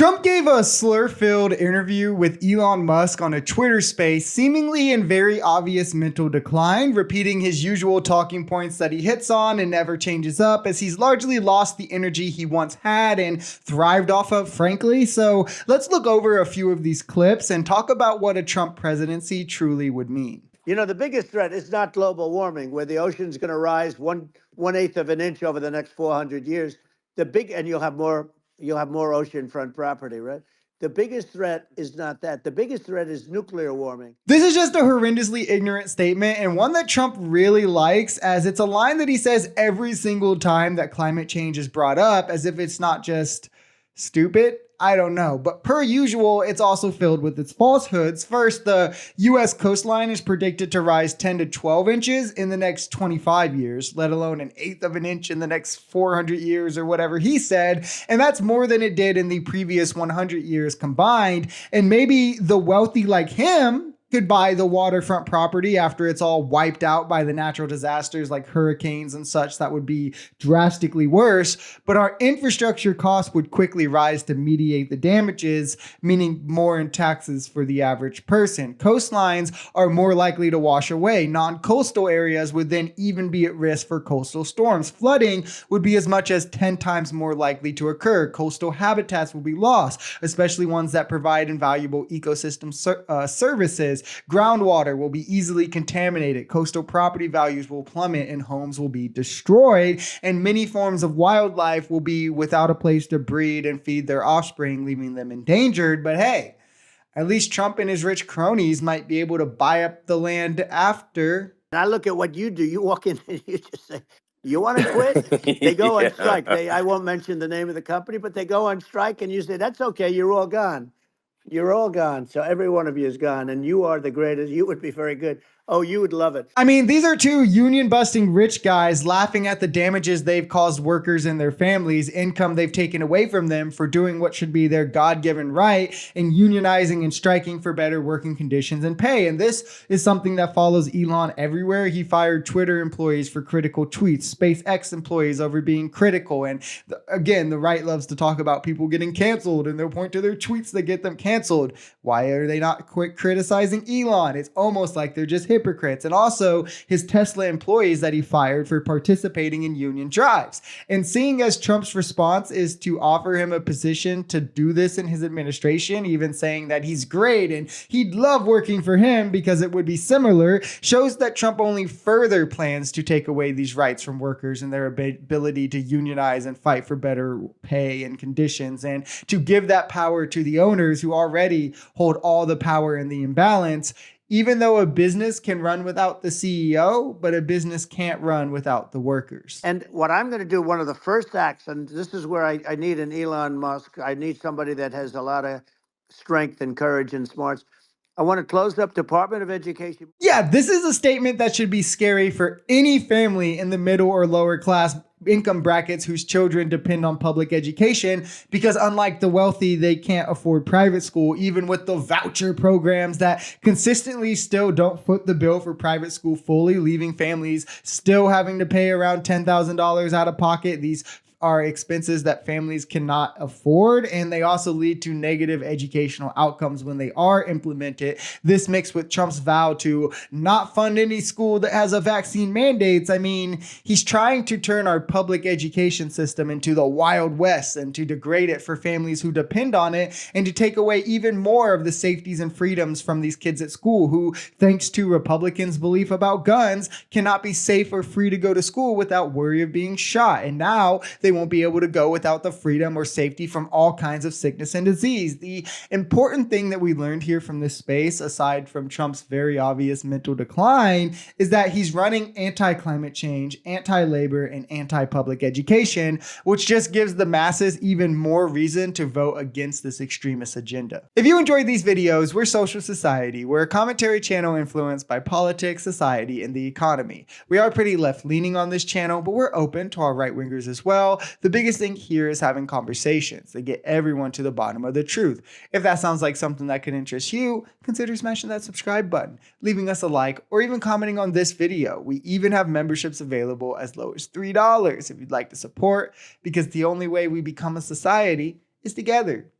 Trump gave a slur-filled interview with Elon Musk on a Twitter space, seemingly in very obvious mental decline, repeating his usual talking points that he hits on and never changes up, as he's largely lost the energy he once had and thrived off of, frankly. So let's look over a few of these clips and talk about what a Trump presidency truly would mean. You know, the biggest threat is not global warming, where the ocean's going to rise one-eighth of an inch over the next 400 years. And you'll have more oceanfront property, right? The biggest threat is not that. The biggest threat is nuclear warming. This is just a horrendously ignorant statement, and one that Trump really likes, as it's a line that he says every single time that climate change is brought up, as if it's not just stupid. I don't know, but per usual, it's also filled with its falsehoods. First, the US coastline is predicted to rise 10 to 12 inches in the next 25 years, let alone an eighth of an inch in the next 400 years or whatever he said. And that's more than it did in the previous 100 years combined. And maybe the wealthy like him could buy the waterfront property after it's all wiped out by the natural disasters like hurricanes and such that would be drastically worse. But our infrastructure costs would quickly rise to mediate the damages, meaning more in taxes for the average person. Coastlines are more likely to wash away. Non-coastal areas would then even be at risk for coastal storms. Flooding would be as much as 10 times more likely to occur. Coastal habitats will be lost, especially ones that provide invaluable ecosystem services. Groundwater will be easily contaminated. Coastal property values will plummet and homes will be destroyed. And many forms of wildlife will be without a place to breed and feed their offspring, leaving them endangered. But hey, at least Trump and his rich cronies might be able to buy up the land after. And I look at what you do. You walk in and you just say, you want to quit? They go on strike. I won't mention the name of the company, but they go on strike and you say, that's okay, you're all gone. You're all gone. So every one of you is gone, and you are the greatest. You would be very good. Oh, you would love it. I mean, these are two union-busting rich guys laughing at the damages they've caused workers and their families, income they've taken away from them for doing what should be their God-given right, and unionizing and striking for better working conditions and pay. And this is something that follows Elon everywhere. He fired Twitter employees for critical tweets, SpaceX employees over being critical. And again, the right loves to talk about people getting canceled, and they'll point to their tweets that get them canceled. Why are they not quick criticizing Elon? It's almost like they're just hypocrites. And also his Tesla employees that he fired for participating in union drives. And seeing as Trump's response is to offer him a position to do this in his administration, even saying that he's great and he'd love working for him because it would be similar, shows that Trump only further plans to take away these rights from workers and their ability to unionize and fight for better pay and conditions, and to give that power to the owners who already hold all the power in the imbalance. Even though a business can run without the CEO, but a business can't run without the workers. And what I'm going to do, one of the first acts, and this is where I need an Elon Musk. I need somebody that has a lot of strength and courage and smarts. I want to close up Department of Education. Yeah, this is a statement that should be scary for any family in the middle or lower class income brackets whose children depend on public education, because unlike the wealthy, they can't afford private school, even with the voucher programs that consistently still don't foot the bill for private school fully, leaving families still having to pay around $10,000 out of pocket. These are expenses that families cannot afford, and they also lead to negative educational outcomes when they are implemented. This mixed with Trump's vow to not fund any school that has a vaccine mandates. I mean, he's trying to turn our public education system into the Wild West and to degrade it for families who depend on it, and to take away even more of the safeties and freedoms from these kids at school who, thanks to Republicans' belief about guns, cannot be safe or free to go to school without worry of being shot. And now they won't be able to go without the freedom or safety from all kinds of sickness and disease. The important thing that we learned here from this space, aside from Trump's very obvious mental decline, is that he's running anti-climate change, anti-labor, and anti-public education, which just gives the masses even more reason to vote against this extremist agenda. If you enjoyed these videos, we're Social Society. We're a commentary channel influenced by politics, society, and the economy. We are pretty left-leaning on this channel, but we're open to our right-wingers as well. The biggest thing here is having conversations that get everyone to the bottom of the truth. If that sounds like something that could interest you, consider smashing that subscribe button, leaving us a like, or even commenting on this video. We even have memberships available as low as $3 if you'd like to support, because the only way we become a society is together.